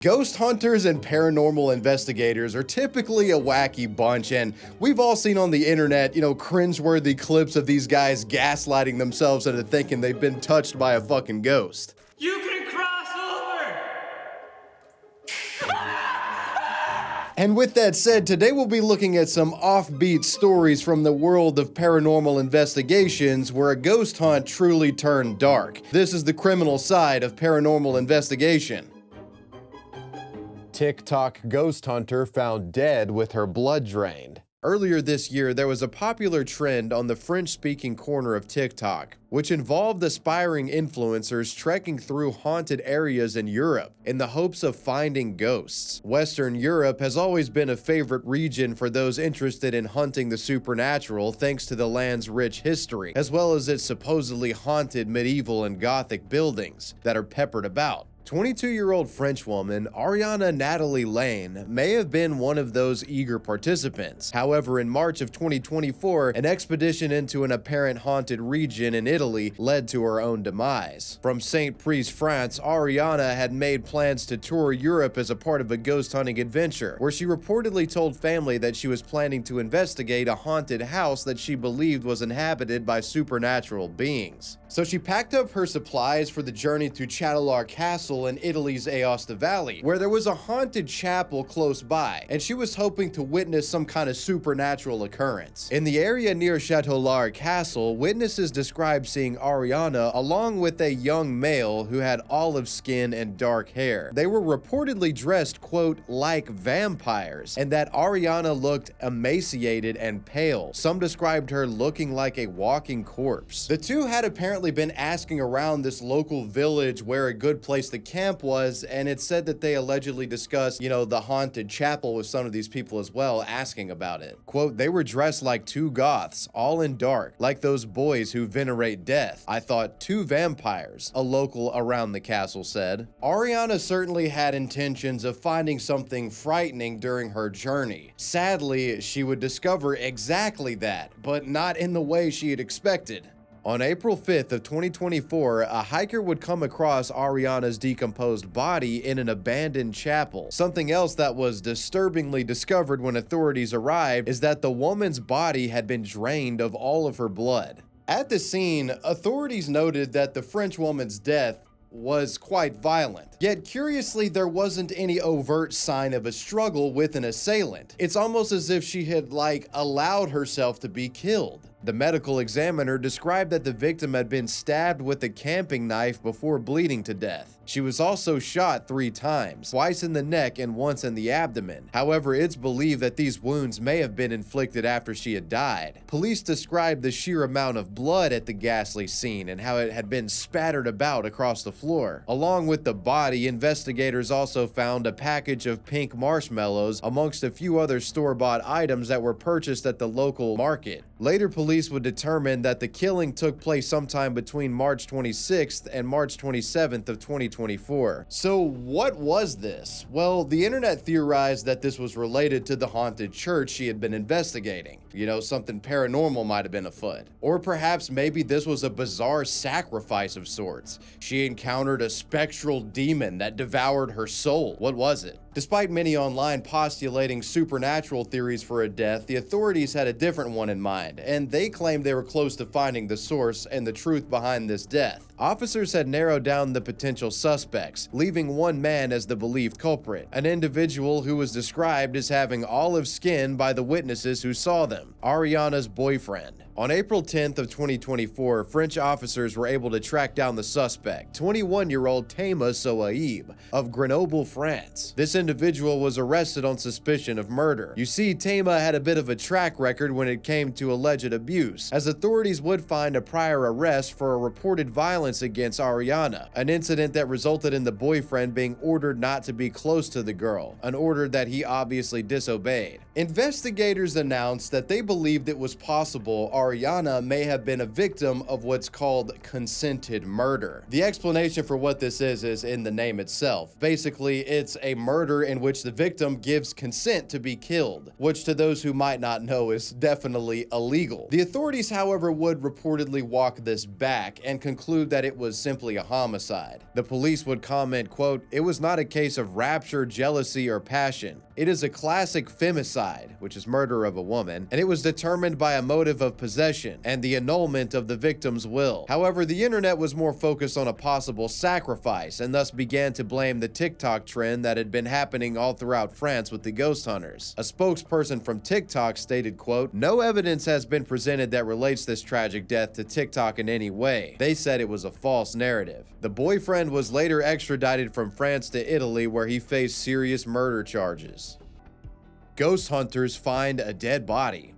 Ghost hunters and paranormal investigators are typically a wacky bunch, and we've all seen on the internet, cringeworthy clips of these guys gaslighting themselves into thinking they've been touched by a fucking ghost. You can cross over! And with that said, today we'll be looking at some offbeat stories from the world of paranormal investigations where a ghost hunt truly turned dark. This is the criminal side of paranormal investigation. TikTok ghost hunter found dead with her blood drained. Earlier this year, there was a popular trend on the French-speaking corner of TikTok, which involved aspiring influencers trekking through haunted areas in Europe in the hopes of finding ghosts. Western Europe has always been a favorite region for those interested in hunting the supernatural thanks to the land's rich history, as well as its supposedly haunted medieval and Gothic buildings that are peppered about. 22-year-old French woman Ariana Natalie Lane may have been one of those eager participants. However, in March of 2024, an expedition into an apparent haunted region in Italy led to her own demise. From Saint-Priest, France, Ariana had made plans to tour Europe as a part of a ghost hunting adventure, where she reportedly told family that she was planning to investigate a haunted house that she believed was inhabited by supernatural beings. So she packed up her supplies for the journey to Châteaular Castle in Italy's Aosta Valley, where there was a haunted chapel close by, and she was hoping to witness some kind of supernatural occurrence. In the area near Châteaular Castle, witnesses described seeing Ariana along with a young male who had olive skin and dark hair. They were reportedly dressed, quote, like vampires, and that Ariana looked emaciated and pale. Some described her looking like a walking corpse. The two had apparently been asking around this local village where a good place to camp was, and it said that they allegedly discussed, the haunted chapel with some of these people as well, asking about it. Quote, they were dressed like two goths, all in dark, like those boys who venerate death. I thought two vampires, a local around the castle said. Ariana certainly had intentions of finding something frightening during her journey. Sadly, she would discover exactly that, but not in the way she had expected. On April 5th of 2024, a hiker would come across Ariana's decomposed body in an abandoned chapel. Something else that was disturbingly discovered when authorities arrived is that the woman's body had been drained of all of her blood. At the scene, authorities noted that the French woman's death was quite violent. Yet curiously, there wasn't any overt sign of a struggle with an assailant. It's almost as if she had allowed herself to be killed. The medical examiner described that the victim had been stabbed with a camping knife before bleeding to death. She was also shot 3 times, twice in the neck and once in the abdomen. However, it's believed that these wounds may have been inflicted after she had died. Police described the sheer amount of blood at the ghastly scene and how it had been spattered about across the floor. Along with the body, investigators also found a package of pink marshmallows amongst a few other store-bought items that were purchased at the local market. Later, police would determine that the killing took place sometime between March 26th and March 27th of 2024. So what was this? Well, the internet theorized that this was related to the haunted church she had been investigating. Something paranormal might have been afoot. Or perhaps maybe this was a bizarre sacrifice of sorts. She encountered a spectral demon that devoured her soul. What was it? Despite many online postulating supernatural theories for a death, the authorities had a different one in mind, and they claimed they were close to finding the source and the truth behind this death. Officers had narrowed down the potential suspects, leaving one man as the believed culprit, an individual who was described as having olive skin by the witnesses who saw them, Ariana's boyfriend. On April 10th of 2024, French officers were able to track down the suspect, 21-year-old Tama Soaib of Grenoble, France. This individual was arrested on suspicion of murder. You see, Tama had a bit of a track record when it came to alleged abuse, as authorities would find a prior arrest for a reported violence against Ariana, an incident that resulted in the boyfriend being ordered not to be close to the girl, an order that he obviously disobeyed. Investigators announced that they believed it was possible Ariana may have been a victim of what's called consented murder. The explanation for what this is in the name itself. Basically, it's a murder murder in which the victim gives consent to be killed, which to those who might not know is definitely illegal. The authorities, however, would reportedly walk this back and conclude that it was simply a homicide. The police would comment, quote, "It was not a case of rapture, jealousy, or passion. It is a classic femicide," which is murder of a woman, and it was determined by a motive of possession and the annulment of the victim's will. However, the internet was more focused on a possible sacrifice and thus began to blame the TikTok trend that had been happening all throughout France with the ghost hunters. A spokesperson from TikTok stated, quote, "No evidence has been presented that relates this tragic death to TikTok in any way. They said it was a false narrative." The boyfriend was later extradited from France to Italy, where he faced serious murder charges. Ghost hunters find a dead body.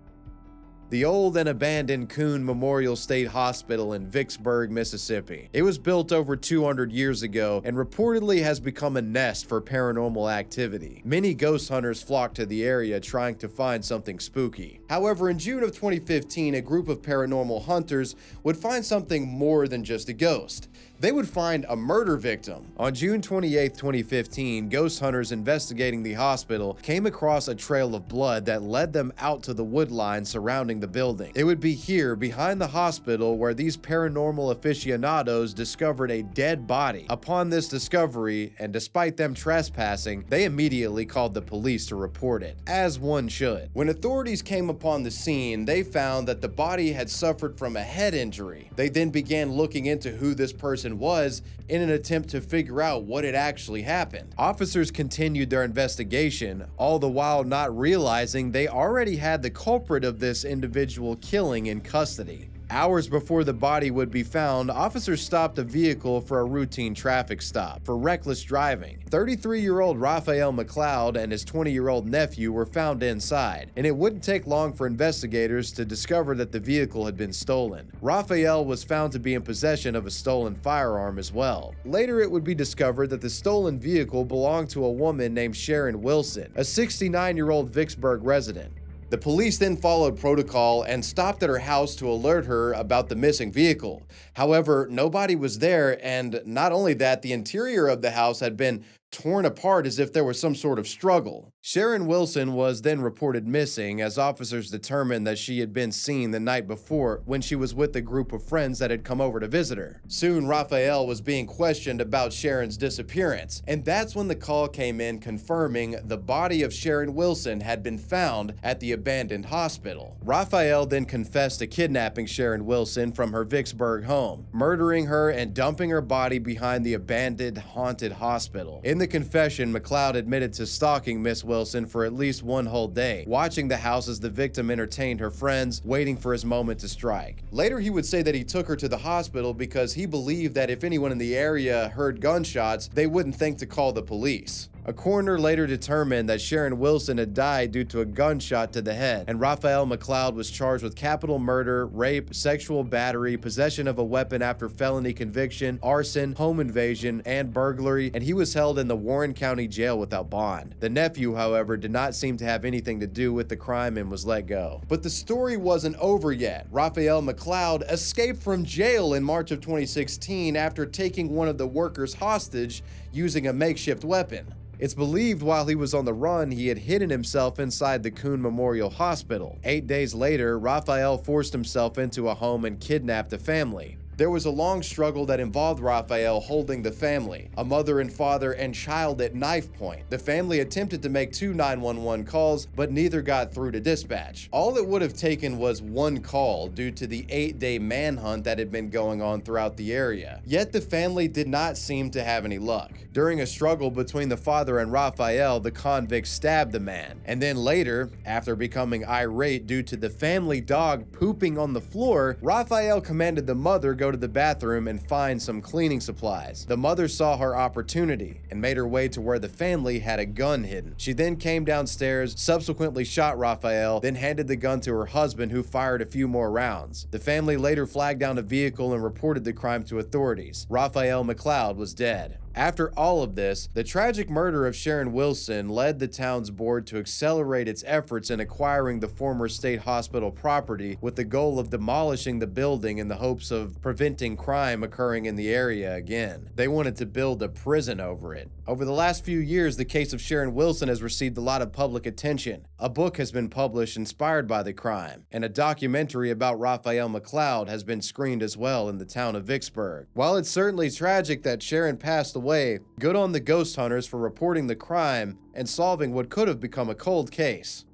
The old and abandoned Coon Memorial State Hospital in Vicksburg, Mississippi. It was built over 200 years ago and reportedly has become a nest for paranormal activity. Many ghost hunters flock to the area trying to find something spooky. However, in June of 2015, a group of paranormal hunters would find something more than just a ghost. They would find a murder victim. On June 28, 2015, ghost hunters investigating the hospital came across a trail of blood that led them out to the wood line surrounding the building. It would be here, behind the hospital, where these paranormal aficionados discovered a dead body. Upon this discovery, and despite them trespassing, they immediately called the police to report it, as one should. When authorities came upon the scene, they found that the body had suffered from a head injury. They then began looking into who this person was in an attempt to figure out what had actually happened. Officers continued their investigation, all the while not realizing they already had the culprit of this individual killing in custody. Hours before the body would be found, officers stopped a vehicle for a routine traffic stop for reckless driving. 33-year-old Raphael McLeod and his 20-year-old nephew were found inside, and it wouldn't take long for investigators to discover that the vehicle had been stolen. Raphael was found to be in possession of a stolen firearm as well. Later, it would be discovered that the stolen vehicle belonged to a woman named Sharon Wilson, a 69-year-old Vicksburg resident. The police then followed protocol and stopped at her house to alert her about the missing vehicle. However, nobody was there, and not only that, the interior of the house had been torn apart as if there was some sort of struggle. Sharon Wilson was then reported missing as officers determined that she had been seen the night before when she was with a group of friends that had come over to visit her. Soon, Raphael was being questioned about Sharon's disappearance, and that's when the call came in confirming the body of Sharon Wilson had been found at the abandoned hospital. Raphael then confessed to kidnapping Sharon Wilson from her Vicksburg home, murdering her and dumping her body behind the abandoned haunted hospital. In the confession, McLeod admitted to stalking Miss Wilson for at least one whole day, watching the house as the victim entertained her friends, waiting for his moment to strike. Later, he would say that he took her to the hospital because he believed that if anyone in the area heard gunshots, they wouldn't think to call the police. A coroner later determined that Sharon Wilson had died due to a gunshot to the head, and Raphael McLeod was charged with capital murder, rape, sexual battery, possession of a weapon after felony conviction, arson, home invasion, and burglary, and he was held in the Warren County Jail without bond. The nephew, however, did not seem to have anything to do with the crime and was let go. But the story wasn't over yet. Raphael McLeod escaped from jail in March of 2016 after taking one of the workers hostage using a makeshift weapon. It's believed while he was on the run, he had hidden himself inside the Coon Memorial Hospital. 8 days later, Raphael forced himself into a home and kidnapped a family. There was a long struggle that involved Raphael holding the family, a mother and father and child at knife point. The family attempted to make 2 911 calls, but neither got through to dispatch. All it would have taken was one call due to the 8-day manhunt that had been going on throughout the area. Yet the family did not seem to have any luck. During a struggle between the father and Raphael, the convict stabbed the man. And then later, after becoming irate due to the family dog pooping on the floor, Raphael commanded the mother go to the bathroom and find some cleaning supplies. The mother saw her opportunity and made her way to where the family had a gun hidden. She then came downstairs, subsequently shot Raphael, then handed the gun to her husband, who fired a few more rounds. The family later flagged down a vehicle and reported the crime to authorities. Raphael McLeod was dead. After all of this, the tragic murder of Sharon Wilson led the town's board to accelerate its efforts in acquiring the former state hospital property with the goal of demolishing the building in the hopes of preventing crime occurring in the area again. They wanted to build a prison over it. Over the last few years, the case of Sharon Wilson has received a lot of public attention. A book has been published inspired by the crime, and a documentary about Raphael McLeod has been screened as well in the town of Vicksburg. While it's certainly tragic that Sharon passed away, good on the ghost hunters for reporting the crime and solving what could have become a cold case.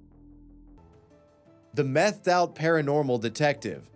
The methed-out paranormal detective.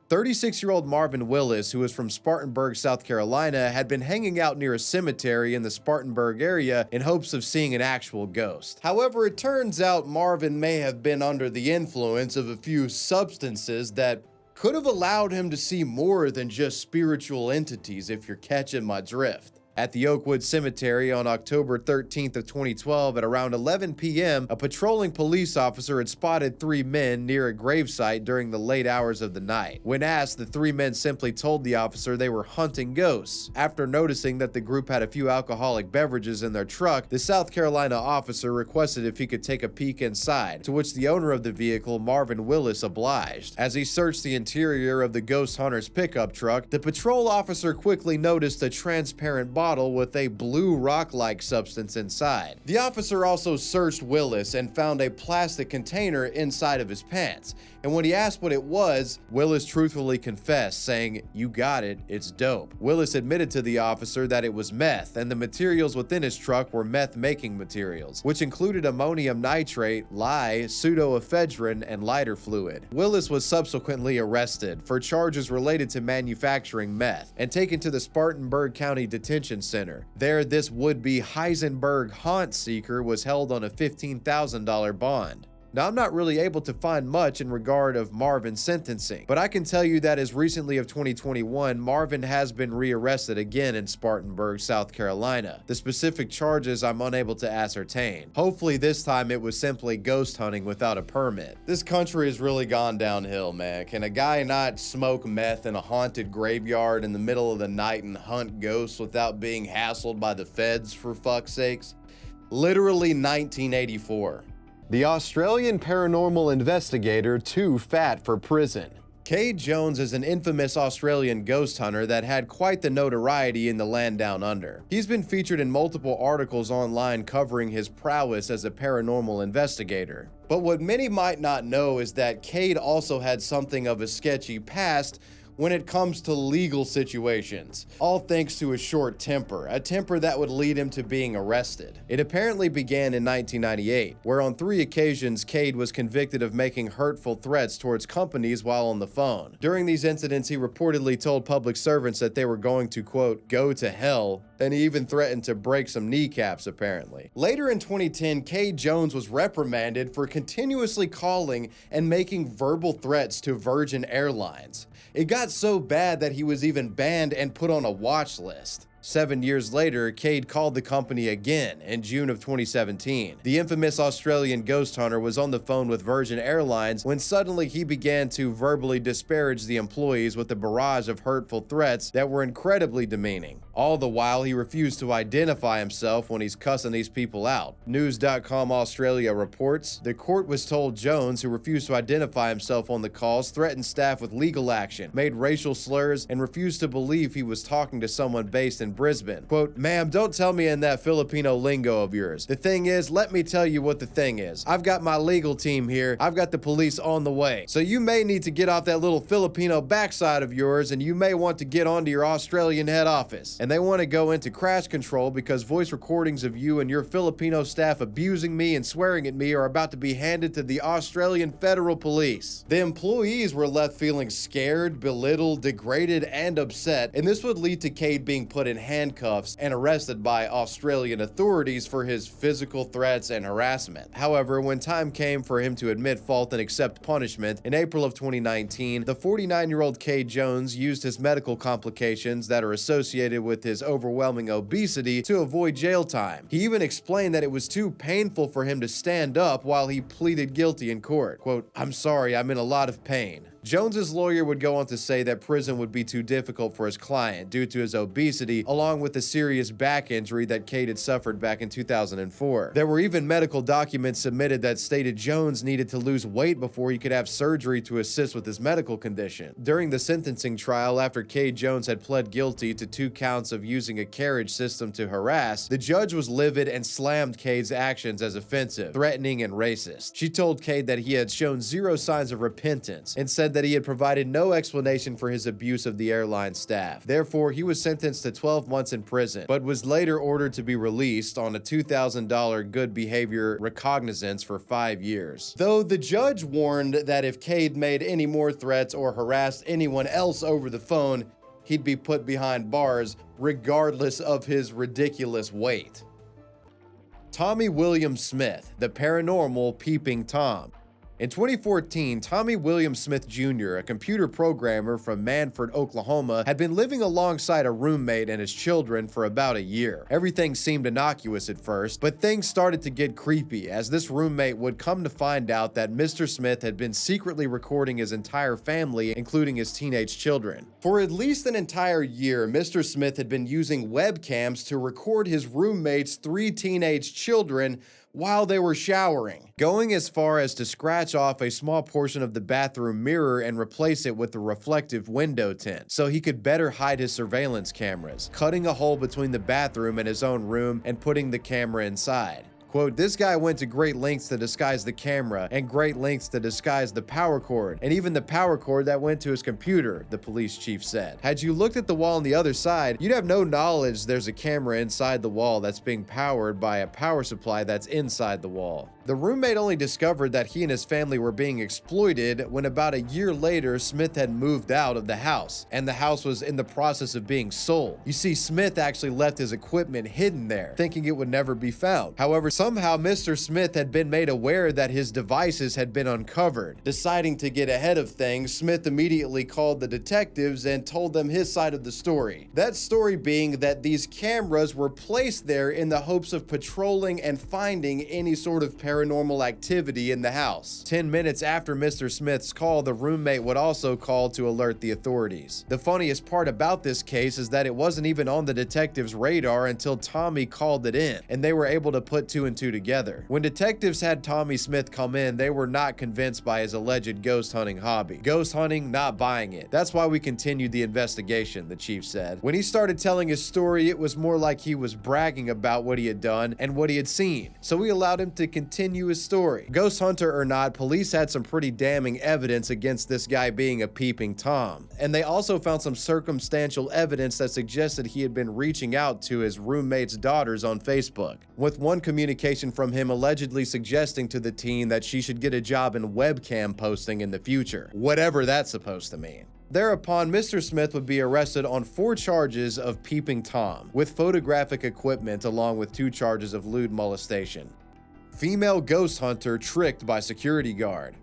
36-year-old Marvin Willis, who is from Spartanburg, South Carolina, had been hanging out near a cemetery in the Spartanburg area in hopes of seeing an actual ghost. However, it turns out Marvin may have been under the influence of a few substances that could have allowed him to see more than just spiritual entities, if you're catching my drift. At the Oakwood Cemetery on October 13th of 2012 at around 11 p.m., a patrolling police officer had spotted 3 men near a gravesite during the late hours of the night. When asked, the 3 men simply told the officer they were hunting ghosts. After noticing that the group had a few alcoholic beverages in their truck, the South Carolina officer requested if he could take a peek inside, to which the owner of the vehicle, Marvin Willis, obliged. As he searched the interior of the ghost hunter's pickup truck, the patrol officer quickly noticed a transparent bottle with a blue rock-like substance inside. The officer also searched Willis and found a plastic container inside of his pants, and when he asked what it was, Willis truthfully confessed, saying, "You got it, it's dope." Willis admitted to the officer that it was meth, and the materials within his truck were meth-making materials, which included ammonium nitrate, lye, pseudoephedrine, and lighter fluid. Willis was subsequently arrested for charges related to manufacturing meth and taken to the Spartanburg County Detention Center. There, this would-be Heisenberg haunt seeker was held on a $15,000 bond. Now, I'm not really able to find much in regard of Marvin's sentencing, but I can tell you that as recently of 2021, Marvin has been rearrested again in Spartanburg, South Carolina. The specific charges I'm unable to ascertain. Hopefully this time it was simply ghost hunting without a permit. This country has really gone downhill, man. Can a guy not smoke meth in a haunted graveyard in the middle of the night and hunt ghosts without being hassled by the feds, for fuck's sakes? Literally 1984. The Australian paranormal investigator too fat for prison. Cade Jones is an infamous Australian ghost hunter that had quite the notoriety in the land down under. He's been featured in multiple articles online covering his prowess as a paranormal investigator. But what many might not know is that Cade also had something of a sketchy past when it comes to legal situations, all thanks to a short temper, a temper that would lead him to being arrested. It apparently began in 1998, where on 3 occasions Cade was convicted of making hurtful threats towards companies while on the phone. During these incidents, he reportedly told public servants that they were going to, quote, "go to hell," and he even threatened to break some kneecaps, apparently. Later in 2010, Cade Jones was reprimanded for continuously calling and making verbal threats to Virgin Airlines. It got so bad that he was even banned and put on a watch list. 7 years later, Cade called the company again in June of 2017. The infamous Australian ghost hunter was on the phone with Virgin Airlines when suddenly he began to verbally disparage the employees with a barrage of hurtful threats that were incredibly demeaning. All the while, he refused to identify himself when he's cussing these people out. News.com Australia reports, the court was told Jones, who refused to identify himself on the calls, threatened staff with legal action, made racial slurs, and refused to believe he was talking to someone based in Brisbane. Quote, "Ma'am, don't tell me in that Filipino lingo of yours. The thing is, let me tell you what the thing is. I've got my legal team here. I've got the police on the way. So you may need to get off that little Filipino backside of yours, and you may want to get onto your Australian head office." And they want to go into crash control because voice recordings of you and your Filipino staff abusing me and swearing at me are about to be handed to the Australian Federal Police. The employees were left feeling scared, belittled, degraded, and upset, and this would lead to Cade being put in handcuffs and arrested by Australian authorities for his physical threats and harassment. However, when time came for him to admit fault and accept punishment, in April of 2019, the 49-year-old Cade Jones used his medical complications that are associated with his overwhelming obesity to avoid jail time. He even explained that it was too painful for him to stand up while he pleaded guilty in court. Quote, "I'm sorry, I'm in a lot of pain." Jones's lawyer would go on to say that prison would be too difficult for his client due to his obesity, along with the serious back injury that Cade had suffered back in 2004. There were even medical documents submitted that stated Jones needed to lose weight before he could have surgery to assist with his medical condition. During the sentencing trial, after Cade Jones had pled guilty to 2 counts of using a carriage system to harass, the judge was livid and slammed Cade's actions as offensive, threatening, and racist. She told Cade that he had shown zero signs of repentance and said that he had provided no explanation for his abuse of the airline staff. Therefore, he was sentenced to 12 months in prison, but was later ordered to be released on a $2,000 good behavior recognizance for 5 years. Though the judge warned that if Cade made any more threats or harassed anyone else over the phone, he'd be put behind bars regardless of his ridiculous weight. Tommy William Smith, the paranormal Peeping Tom. In 2014, Tommy William Smith Jr., a computer programmer from Manford, Oklahoma, had been living alongside a roommate and his children for about a year. Everything seemed innocuous at first, but things started to get creepy as this roommate would come to find out that Mr. Smith had been secretly recording his entire family, including his teenage children. For at least an entire year, Mr. Smith had been using webcams to record his roommate's 3 teenage children while they were showering, going as far as to scratch off a small portion of the bathroom mirror and replace it with a reflective window tint so he could better hide his surveillance cameras, cutting a hole between the bathroom and his own room and putting the camera inside. Quote, this guy went to great lengths to disguise the camera and great lengths to disguise the power cord and even the power cord that went to his computer, the police chief said. Had you looked at the wall on the other side, you'd have no knowledge there's a camera inside the wall that's being powered by a power supply that's inside the wall. The roommate only discovered that he and his family were being exploited when about a year later, Smith had moved out of the house, and the house was in the process of being sold. You see, Smith actually left his equipment hidden there, thinking it would never be found. However, somehow Mr. Smith had been made aware that his devices had been uncovered. Deciding to get ahead of things, Smith immediately called the detectives and told them his side of the story. That story being that these cameras were placed there in the hopes of patrolling and finding any sort of paranormal activity in the house. 10 minutes after Mr. Smith's call, the roommate would also call to alert the authorities. The funniest part about this case is that it wasn't even on the detectives' radar until Tommy called it in, and they were able to put 2 and 2 together. When detectives had Tommy Smith come in, they were not convinced by his alleged ghost hunting hobby. Ghost hunting, not buying it. That's why we continued the investigation, the chief said. When he started telling his story, it was more like he was bragging about what he had done and what he had seen, so we allowed him to continue his story. Ghost hunter or not, police had some pretty damning evidence against this guy being a peeping Tom, and they also found some circumstantial evidence that suggested he had been reaching out to his roommate's daughters on Facebook, with one communication from him allegedly suggesting to the teen that she should get a job in webcam posting in the future, whatever that's supposed to mean. Thereupon, Mr. Smith would be arrested on 4 charges of peeping Tom, with photographic equipment along with 2 charges of lewd molestation. Female ghost hunter tricked by security guard.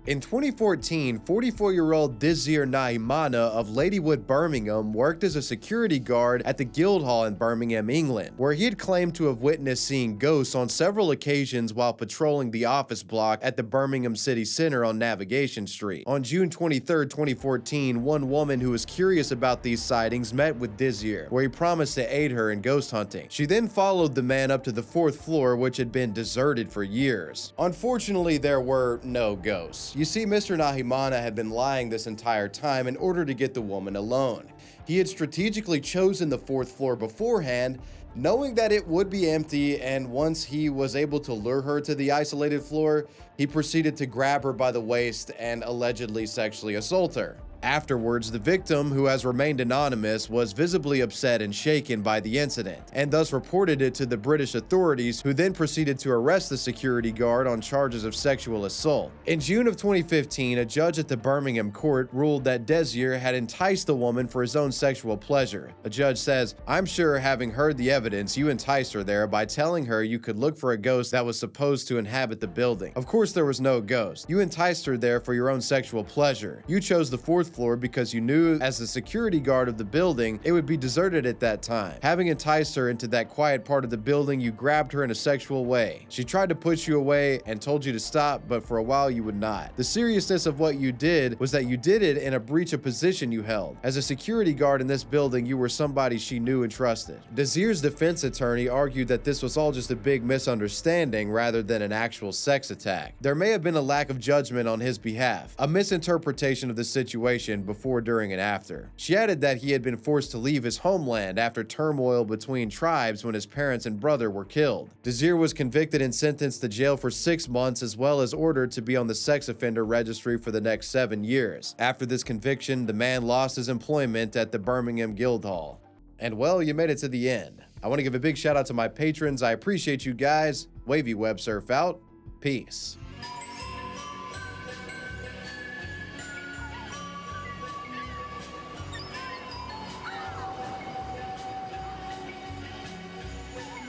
In 2014, 44-year-old Dizir Nahimana of Ladywood, Birmingham, worked as a security guard at the Guildhall in Birmingham, England, where he had claimed to have witnessed seeing ghosts on several occasions while patrolling the office block at the Birmingham City Centre on Navigation Street. On June 23, 2014, one woman who was curious about these sightings met with Dizir, where he promised to aid her in ghost hunting. She then followed the man up to the 4th floor, which had been deserted for years. Unfortunately, there were no ghosts. You see, Mr. Nahimana had been lying this entire time in order to get the woman alone. He had strategically chosen the 4th floor beforehand, knowing that it would be empty, and once he was able to lure her to the isolated floor, he proceeded to grab her by the waist and allegedly sexually assault her. Afterwards, the victim, who has remained anonymous, was visibly upset and shaken by the incident, and thus reported it to the British authorities, who then proceeded to arrest the security guard on charges of sexual assault. In June of 2015, a judge at the Birmingham court ruled that Desier had enticed the woman for his own sexual pleasure. A judge says, "I'm sure, having heard the evidence, you enticed her there by telling her you could look for a ghost that was supposed to inhabit the building. Of course there was no ghost. You enticed her there for your own sexual pleasure. You chose the 4th floor because you knew as the security guard of the building, it would be deserted at that time. Having enticed her into that quiet part of the building, you grabbed her in a sexual way. She tried to push you away and told you to stop, but for a while you would not. The seriousness of what you did was that you did it in a breach of position you held. As a security guard in this building, you were somebody she knew and trusted. Desir's defense attorney argued that this was all just a big misunderstanding rather than an actual sex attack. There may have been a lack of judgment on his behalf, a misinterpretation of the situation before, during, and after. She added that he had been forced to leave his homeland after turmoil between tribes when his parents and brother were killed. Desir was convicted and sentenced to jail for 6 months, as well as ordered to be on the sex offender registry for the next 7 years. After this conviction, the man lost his employment at the Birmingham Guildhall. And well, you made it to the end. I want to give a big shout out to my patrons. I appreciate you guys. Wavy Web Surf out. Peace.